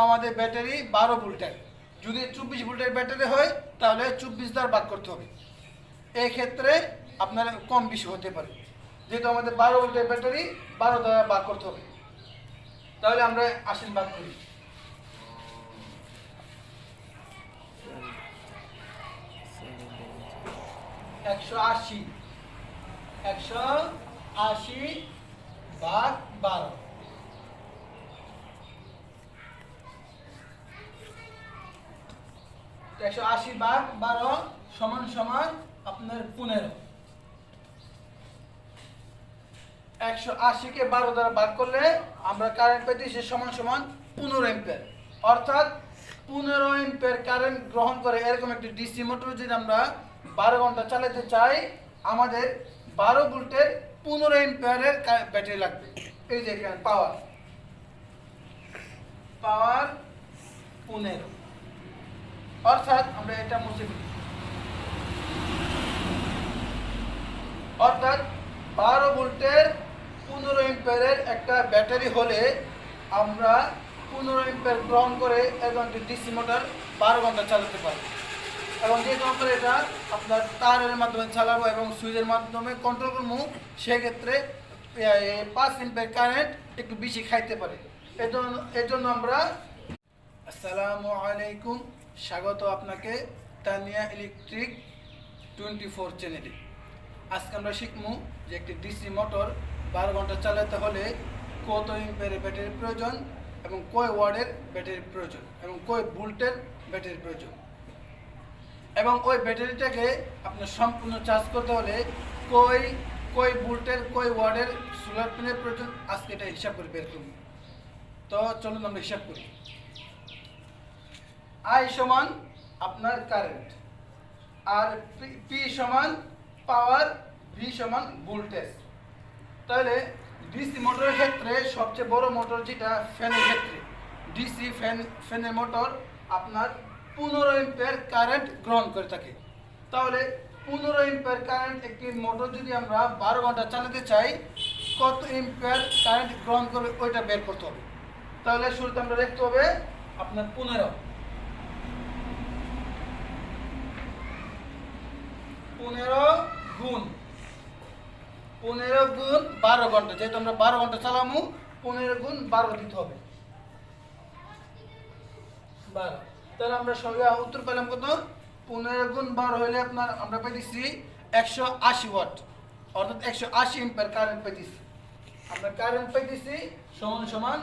আমাদের ব্যাটারি 12 ভোল্টের। যদি 24 ভোল্টের ব্যাটারি হয় তাহলে 24 দ্বারা ভাগ করতে হবে। এই ক্ষেত্রে আপনার কম বেশি হতে পারে, যেহেতু আমাদের 12 ভোল্টের ব্যাটারি 12 দ্বারা ভাগ করতে হবে। তাহলে আমরা 80 ভাগ করি। 180 ভাগ 12। 180 ভাগ 12 সমান সমান আপনার 15। 180 কে 12 দ্বারা ভাগ করলে আমরা কারেন্ট পাইতেছি সমান সমান 15 অ্যাম্পিয়ার। অর্থাৎ 15 অ্যাম্পিয়ার কারেন্ট গ্রহণ করে এরকম একটি ডিসি মোটর যদি আমরা 12 ঘন্টা চালাতে চাই, আমাদের 12 ভোল্টের 15 অ্যাম্পিয়ারের ব্যাটারি লাগবে। এই যে এখানে পাওয়ার 15। অর্থাৎ আমরা এটা মুছে দিই। অর্থাৎ 12 ভোল্টের 15 অ্যাম্পিয়ারের একটা ব্যাটারি হলে আমরা 15 অ্যাম্পিয়ার গ্রহণ করে একজন ডিসি মোটর 12 ঘন্টা চালাতে পারি। এবং যেহেতু আমরা এটা আপনার তারের মাধ্যমে চালাবো এবং সুইচের মাধ্যমে কন্ট্রোল করবো, সেক্ষেত্রে 5 অ্যাম্পিয়ার কারেন্ট একটু বেশি খাইতে পারে। এর জন্য আমরা আসসালামু আলাইকুম, স্বাগত আপনাকে তানিয়া ইলেকট্রিক 24 চ্যানেলে। আজকে আমরা শিখবো যে একটি ডিসি মোটর 12 ঘন্টা চালাতে হলে কত অ্যাম্পিয়ারের ব্যাটারির প্রয়োজন এবং কয় ওয়াটের ব্যাটারির প্রয়োজন এবং কয় ভোল্টের ব্যাটারির প্রয়োজন, এবং ওই ব্যাটারিটাকে আপনার সম্পূর্ণ চার্জ করতে হলে কয় ভোল্টের কয় ওয়াটের সোলার প্যানেলের প্রয়োজন। আজকে এটা হিসাব করে বের করব। তো চলুন আমরা হিসাব করি। আই সমান আপনার কারেন্ট, আর পি সমান পাওয়ার, ভি সমান ভোল্টেজ। তাহলে ডিসি মোটরের ক্ষেত্রে সবচেয়ে বড় মোটর যেটা ফ্যানের ক্ষেত্রে, ডিসি ফ্যানের মোটর আপনার 15 অ্যাম্পিয়ার কারেন্ট গ্রহণ করে থাকে। তাহলে 15 অ্যাম্পিয়ার কারেন্ট একটি মোটর যদি আমরা 12 ঘন্টা চালাতে চাই, কত অ্যাম্পিয়ার কারেন্ট গ্রহণ করবে ওইটা বের করতে হবে। তাহলে শুরুতে আমরা দেখতে হবে আপনার 15 গুণ 12 ঘন্টা, যেহেতু আমরা 12 ঘন্টা চালামু, 15 গুণ 12 দিতে হবে 12। তাহলে আমরা সঙ্গে উত্তর পেলাম কত? 15 গুণ 12 হলে আপনার আমরা পাইতেছি 180 ওয়াট, অর্থাৎ 180 অ্যাম্পিয়ার কারেন্ট পাইতেছি। আমরা কারেন্ট পাইতেছি সমান সমান